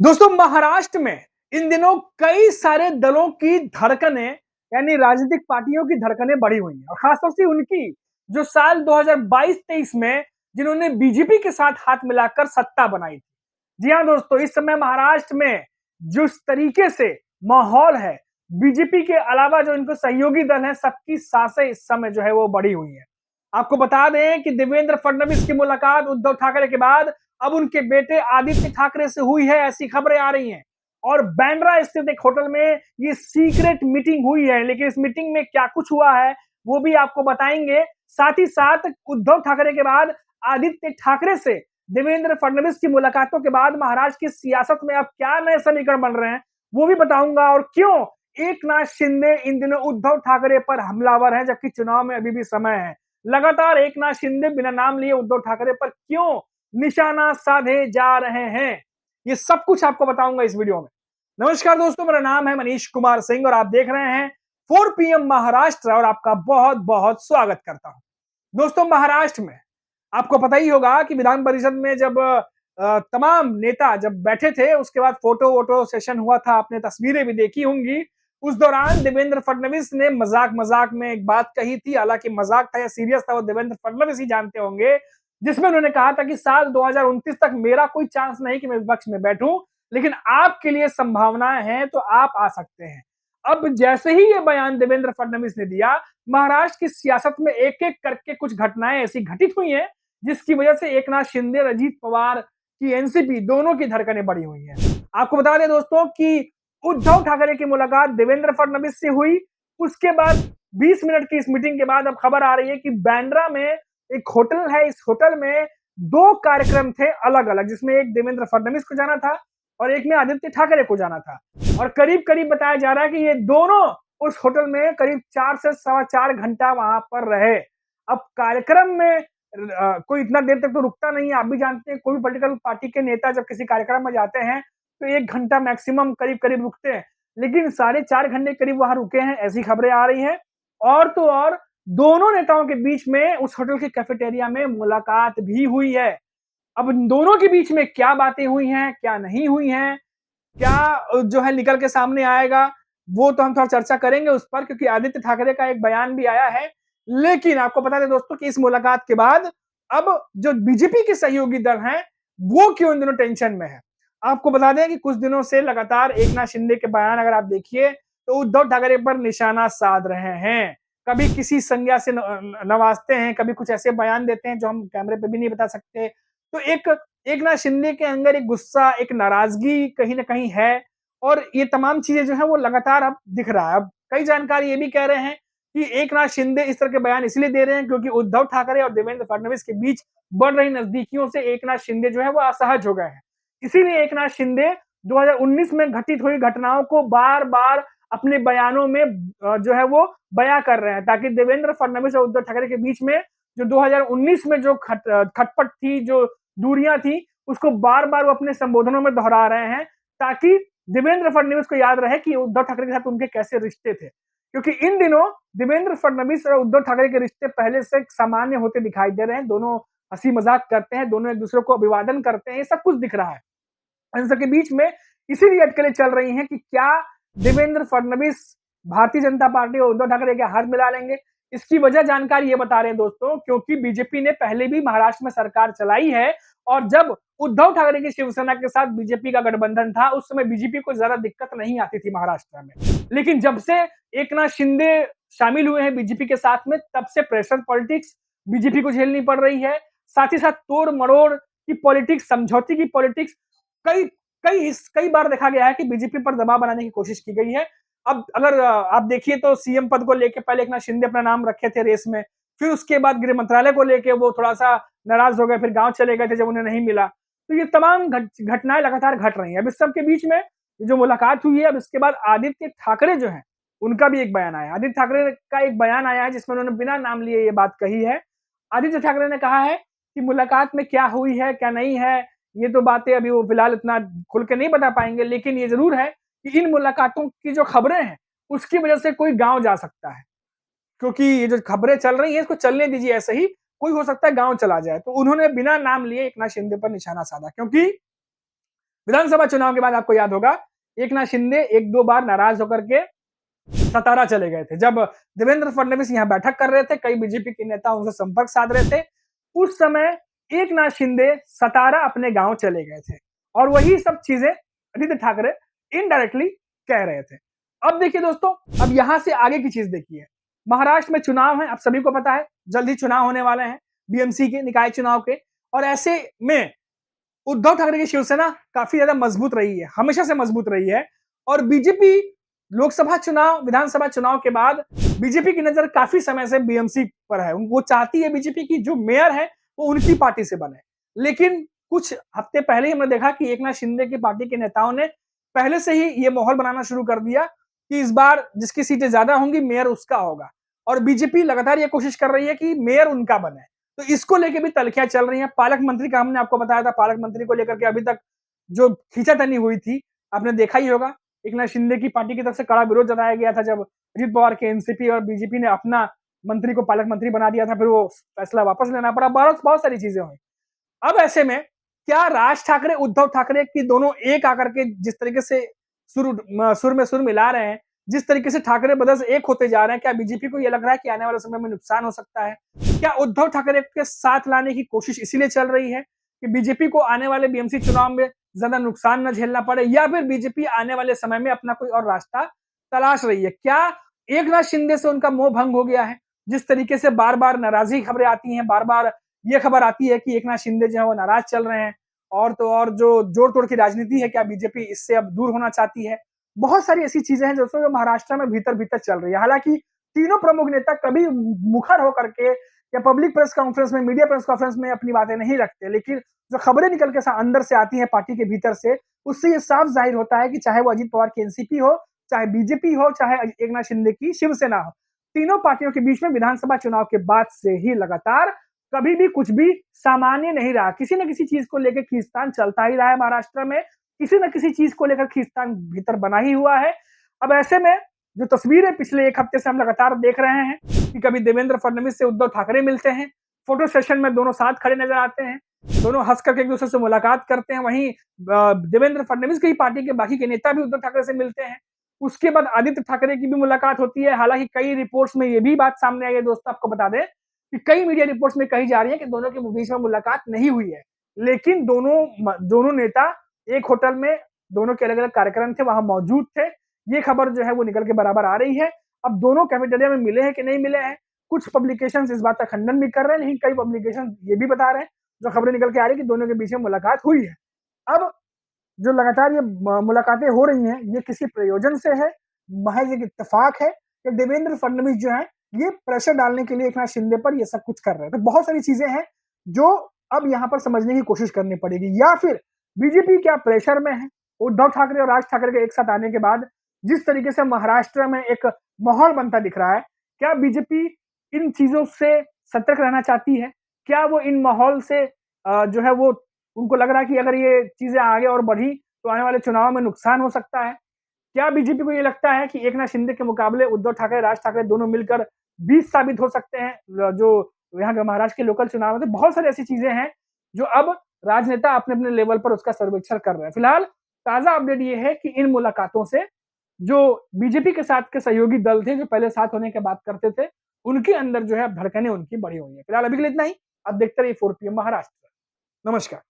दोस्तों महाराष्ट्र में इन दिनों कई सारे दलों की धड़कनें यानी राजनीतिक पार्टियों की धड़कनें बढ़ी हुई हैं और खासतौर से उनकी जो साल 2022-23 में जिन्होंने बीजेपी के साथ हाथ मिलाकर सत्ता बनाई थी। जी हाँ दोस्तों, इस समय महाराष्ट्र में जिस तरीके से माहौल है, बीजेपी के अलावा जो इनको सहयोगी दल हैं, सबकी सांसें इस समय जो है वो बढ़ी हुई हैं। आपको बता दें कि देवेंद्र फडणवीस की मुलाकात उद्धव ठाकरे के बाद अब उनके बेटे आदित्य ठाकरे से हुई है, ऐसी खबरें आ रही हैं। और बांद्रा स्थित एक होटल में ये सीक्रेट मीटिंग हुई है, लेकिन इस मीटिंग में क्या कुछ हुआ है वो भी आपको बताएंगे। साथ ही साथ उद्धव ठाकरे के बाद आदित्य ठाकरे से देवेंद्र फडणवीस की मुलाकातों के बाद महाराष्ट्र की सियासत में अब क्या नए समीकरण बन रहे हैं वो भी बताऊंगा, और क्यों एकनाथ शिंदे इन दिनों उद्धव ठाकरे पर हमलावर हैं जबकि चुनाव में अभी भी समय है। लगातार एकनाथ शिंदे बिना नाम लिए उद्धव ठाकरे पर क्यों निशाना साधे जा रहे हैं, ये सब कुछ आपको बताऊंगा इस वीडियो में। नमस्कार दोस्तों, मेरा नाम है मनीष कुमार सिंह और आप देख रहे हैं 4 PM महाराष्ट्र और आपका बहुत बहुत स्वागत करता हूं। दोस्तों महाराष्ट्र में आपको पता ही होगा कि विधान परिषद में जब तमाम नेता जब बैठे थे उसके बाद फोटो वोटो सेशन हुआ था, आपने तस्वीरें भी देखी होंगी। उस दौरान देवेंद्र फडणवीस ने मजाक मजाक में एक बात कही थी, हालांकि मजाक था या सीरियस था वो देवेंद्र फडणवीस ही जानते होंगे, जिसमें उन्होंने कहा था कि साल 2029 तक मेरा कोई चांस नहीं कि मैं विपक्ष में बैठूं, लेकिन आपके लिए संभावनाएं हैं तो आप आ सकते हैं। अब जैसे ही ये बयान देवेंद्र फडणवीस ने दिया, महाराष्ट्र की सियासत में एक एक करके कुछ घटनाएं ऐसी घटित हुई हैं जिसकी वजह से एकनाथ शिंदे और अजीत पवार की एनसीपी दोनों की धड़कनें बढ़ी हुई हैं। आपको बता दें दोस्तों कि उद्धव ठाकरे की मुलाकात देवेंद्र फडणवीस से हुई, उसके बाद 20 मिनट की इस मीटिंग के बाद अब खबर आ रही है कि बांद्रा में एक होटल है, इस होटल में 2 कार्यक्रम थे अलग-अलग, जिसमें एक देवेंद्र फडणवीस को जाना था और एक में आदित्य ठाकरे को जाना था। और करीब-करीब बताया जा रहा है कि ये दोनों उस होटल में करीब 4 से सवा 4 घंटा वहां पर रहे। अब कार्यक्रम में कोई इतना देर तक तो रुकता नहीं है, आप भी जानते हैं कोई भी पॉलिटिकल पार्टी के नेता जब किसी कार्यक्रम में जाते हैं तो 1 घंटा मैक्सिमम करीब-करीब रुकते हैं, लेकिन साढ़े 4 घंटे करीब वहां रुके हैं, ऐसी खबरें आ रही हैं। और तो और दोनों नेताओं के बीच में उस होटल के कैफेटेरिया में मुलाकात भी हुई है। अब इन दोनों के बीच में क्या बातें हुई हैं, क्या नहीं हुई हैं, क्या जो है निकल के सामने आएगा, वो तो हम थोड़ा चर्चा करेंगे उस पर, क्योंकि आदित्य ठाकरे का एक बयान भी आया है। लेकिन आपको बता दें दोस्तों कि इस मुलाकात के बाद अब जो बीजेपी के सहयोगी दल हैं, वो क्यों इन दिनों टेंशन में है। आपको बता दें कि कुछ दिनों से लगातार एकनाथ शिंदे के बयान अगर आप देखिए तो उद्धव ठाकरे पर निशाना साध रहे हैं। कभी किसी संज्ञा से नवाजते हैं, कभी कुछ ऐसे बयान देते हैं जो हम कैमरे पे भी नहीं बता सकते। तो एकनाथ शिंदे के अंदर एक गुस्सा, एक नाराजगी कहीं न कहीं है और ये तमाम चीजें जो है वो लगातार अब दिख रहा है। अब कई जानकार ये भी कह रहे हैं कि एकनाथ शिंदे इस तरह के बयान इसलिए दे रहे हैं क्योंकि उद्धव ठाकरे और देवेंद्र फडणवीस के बीच बढ़ रही नजदीकियों से एकनाथ शिंदे जो है वो असहज हो गए हैं। इसीलिए एकनाथ शिंदे 2019 में घटित हुई घटनाओं को बार-बार अपने बयानों में जो है वो बयां कर रहे हैं, ताकि देवेंद्र फडणवीस और उद्धव ठाकरे के बीच में जो 2019 में जो खटपट थी, जो दूरियां थी, उसको बार-बार वो अपने संबोधनों में दोहरा रहे हैं, ताकि देवेंद्र फडणवीस को याद रहे कि उद्धव ठाकरे के साथ उनके कैसे रिश्ते थे। क्योंकि इन दिनों देवेंद्र फडणवीस और उद्धव ठाकरे के रिश्ते पहले से सामान्य होते दिखाई दे रहे हैं। दोनों हंसी मजाक करते हैं, दोनों एक दूसरे को अभिवादन करते हैं, ये सब कुछ दिख रहा है। इन सबके बीच में इसीलिए अटकलें चल रही हैं कि क्या देवेंद्र फडणवीस भारतीय जनता पार्टी और उद्धव ठाकरे के हाथ मिला लेंगे। इसकी वजह जानकारी ये बता रहे हैं दोस्तों, क्योंकि बीजेपी ने पहले भी महाराष्ट्र में सरकार चलाई है और जब उद्धव ठाकरे की शिवसेना के साथ बीजेपी का गठबंधन था उस समय बीजेपी को ज्यादा दिक्कत नहीं आती थी महाराष्ट्र में। लेकिन जब से एकनाथ शिंदे शामिल हुए हैं बीजेपी के साथ में, तब से प्रेशर पॉलिटिक्स बीजेपी को झेलनी पड़ रही है। साथ ही साथ तोड़ मरोड़ की पॉलिटिक्स, समझौते की पॉलिटिक्स कई कई बार देखा गया है कि बीजेपी पर दबाव बनाने की कोशिश की गई है। अब अगर आप देखिए तो सीएम पद को लेके पहले एकनाथ शिंदे अपना नाम रखे थे रेस में, फिर उसके बाद गृह मंत्रालय को लेके वो थोड़ा-सा नाराज हो गए, फिर गाँव चले गए थे जब उन्हें नहीं मिला। तो ये तमाम घटनाएँ लगातार घट रही हैं। अब इस सब के बीच में जो मुलाकात हुई है, अब इसके बाद आदित्य ठाकरे जो हैं, उनका भी एक बयान आया है। आदित्य ठाकरे का एक बयान आया है जिसमें उन्होंने बिना नाम लिए ये बात कही है। आदित्य ठाकरे ने कहा है कि मुलाकात में क्या हुई है, क्या नहीं है, ये तो बातें अभी वो फिलहाल इतना खुल के नहीं बता पाएँगे, लेकिन ये ज़रूर है कि इन मुलाकातों की जो खबरें हैं, उसकी वजह से कोई गाँव जा सकता है। क्योंकि ये जो खबरें चल रही हैं, इसको चलने दीजिए ऐसे ही, कोई हो सकता है गाँव चला जाए। तो उन्होंने बिना नाम लिए एकनाथ शिंदे पर निशाना साधा, क्योंकि विधानसभा चुनाव के बाद आपको याद होगा एकनाथ शिंदे एक दो बार नाराज होकर के सतारा चले गए थे। जब देवेंद्र फडणवीस यहाँ बैठक कर रहे थे, कई बीजेपी के नेता उनसे संपर्क साध रहे थे, उस समय एकनाथ शिंदे सतारा अपने गांव चले गए थे और वही सब चीजें आदित्य ठाकरे इनडायरेक्टली कह रहे थे। अब देखिए दोस्तों, अब यहां से आगे की चीज देखिए। महाराष्ट्र में चुनाव है, आप सभी को पता है, जल्द ही चुनाव होने वाले हैं बीएमसी के, निकाय चुनाव के, और ऐसे में उद्धव ठाकरे की शिवसेना काफी ज्यादा मजबूत रही है, हमेशा से मजबूत रही है। और बीजेपी लोकसभा चुनाव, विधानसभा चुनाव के बाद बीजेपी की नजर काफी समय से बीएमसी पर है। वो चाहती है बीजेपी की जो मेयर है वो उनकी पार्टी से बने। लेकिन कुछ हफ्ते पहले ही हमने देखा कि एकनाथ शिंदे की पार्टी के नेताओं ने पहले से ही ये माहौल बनाना शुरू कर दिया कि इस बार जिसकी सीटें ज्यादा होंगी मेयर उसका होगा, और बीजेपी लगातार ये कोशिश कर रही है कि मेयर उनका बने। तो इसको लेके भी तल्खियां चल रही हैं। पालक मंत्री का हमने आपको बताया था, पालक मंत्री को लेकर के अभी तक जो खींचातानी हुई थी आपने देखा ही होगा। एकनाथ शिंदे की पार्टी की तरफ से कड़ा विरोध जताया गया था जब अजित पवार के एनसीपी और बीजेपी ने अपना मंत्री को पालक मंत्री बना दिया था, फिर वो फैसला वापस लेना पड़ा, बहुत सारी चीजें हुई। अब ऐसे में क्या राज ठाकरे उद्धव ठाकरे की दोनों एक आकर के जिस तरीके से सुर में सुर मिला रहे हैं, जिस तरीके से ठाकरे ब्रदर्स एक होते जा रहे हैं, क्या बीजेपी को यह लग रहा है कि आने वाले समय में नुकसान हो सकता है? क्या उद्धव ठाकरे के साथ लाने की कोशिश इसीलिए चल रही है कि बीजेपी को आने वाले बीएमसी चुनाव में ज्यादा नुकसान न झेलना पड़े, या फिर बीजेपी आने वाले समय में अपना कोई और रास्ता तलाश रही है? क्या एकनाथ शिंदे से उनका मोह भंग हो गया है? जिस तरीके से बार बार नाराजगी खबरें आती हैं, बार बार ये खबर आती है कि एकनाथ शिंदे जो है वो नाराज चल रहे हैं, और तो और जो जोड़ तोड़ की राजनीति है, क्या बीजेपी इससे अब दूर होना चाहती है? बहुत सारी ऐसी चीजें हैं जो महाराष्ट्र में भीतर भीतर चल रही है। हालांकि तीनों प्रमुख नेता कभी मुखर होकर के या पब्लिक प्रेस कॉन्फ्रेंस में, मीडिया प्रेस कॉन्फ्रेंस में अपनी बातें नहीं रखते, लेकिन जो खबरें निकल के अंदर से आती हैं पार्टी के भीतर से, उससे ये साफ जाहिर होता है कि चाहे वो अजित पवार की एनसीपी हो, चाहे बीजेपी हो, चाहे एकनाथ शिंदे की शिवसेना हो, तीनों पार्टियों के बीच में विधानसभा चुनाव के बाद से ही लगातार कभी भी कुछ भी सामान्य नहीं रहा। किसी न किसी चीज को लेकर खींचतान चलता ही रहा है महाराष्ट्र में, किसी न किसी चीज को लेकर खींचतान भीतर बना ही हुआ है। अब ऐसे में जो तस्वीरें पिछले एक हफ्ते से हम लगातार देख रहे हैं कि कभी देवेंद्र फडणवीस से उद्धव ठाकरे मिलते हैं, फोटो सेशन में दोनों साथ खड़े नजर आते हैं, दोनों हंस करके एक दूसरे से मुलाकात करते हैं। वहीं देवेंद्र फडणवीस की पार्टी के बाकी के नेता भी उद्धव ठाकरे से मिलते हैं। उसके बाद आदित्य ठाकरे की भी मुलाकात होती है। हालांकि कई रिपोर्ट्स में ये भी बात सामने आई है दोस्तों, आपको बता दें कि कई मीडिया रिपोर्ट्स में कही जा रही है कि दोनों के बीच में मुलाकात नहीं हुई है, लेकिन दोनों नेता एक होटल में, दोनों के अलग अलग कार्यक्रम थे, वहां मौजूद थे। ये खबर जो है वो निकल के बराबर आ रही है। अब दोनों कैफेटेरिया में मिले हैं कि नहीं मिले हैं, कुछ पब्लिकेशंस इस बात का खंडन भी कर रहे हैं, लेकिन कई पब्लिकेशन ये भी बता रहे हैं, जो खबरें निकल के आ रही है कि दोनों के बीच में मुलाकात हुई है। अब जो लगातार ये मुलाकातें हो रही हैं, ये किसी प्रयोजन से है, महज एक इत्तेफाक है कि देवेंद्र फडणवीस जो है ये प्रेशर डालने के लिए एकनाथ शिंदे पर ये सब कुछ कर रहे हैं। तो बहुत सारी चीजें हैं जो अब यहाँ पर समझने की कोशिश करनी पड़ेगी। या फिर बीजेपी क्या प्रेशर में है? उद्धव ठाकरे और राज ठाकरे के एक साथ आने के बाद जिस तरीके से महाराष्ट्र में एक माहौल बनता दिख रहा है, क्या बीजेपी इन चीजों से सतर्क रहना चाहती है? क्या वो इन माहौल से जो है वो उनको लग रहा है कि अगर ये चीजें आगे और बढ़ी तो आने वाले चुनाव में नुकसान हो सकता है? क्या बीजेपी को ये लगता है कि एकनाथ शिंदे के मुकाबले उद्धव ठाकरे, राज ठाकरे दोनों मिलकर 20 साबित हो सकते हैं जो यहाँ के महाराष्ट्र के लोकल चुनाव में? तो बहुत सारी ऐसी चीजें हैं जो अब राजनेता अपने अपने लेवल पर उसका सर्वेक्षण कर रहे हैं। फिलहाल ताजा अपडेट ये है कि इन मुलाकातों से जो बीजेपी के साथ के सहयोगी दल थे, जो पहले साथ होने की बात करते थे, उनके अंदर जो है धड़कनें उनकी बढ़ी हुई है। फिलहाल अभी के लिए इतना ही। अब देखते रहिए 4 PM महाराष्ट्र। नमस्कार।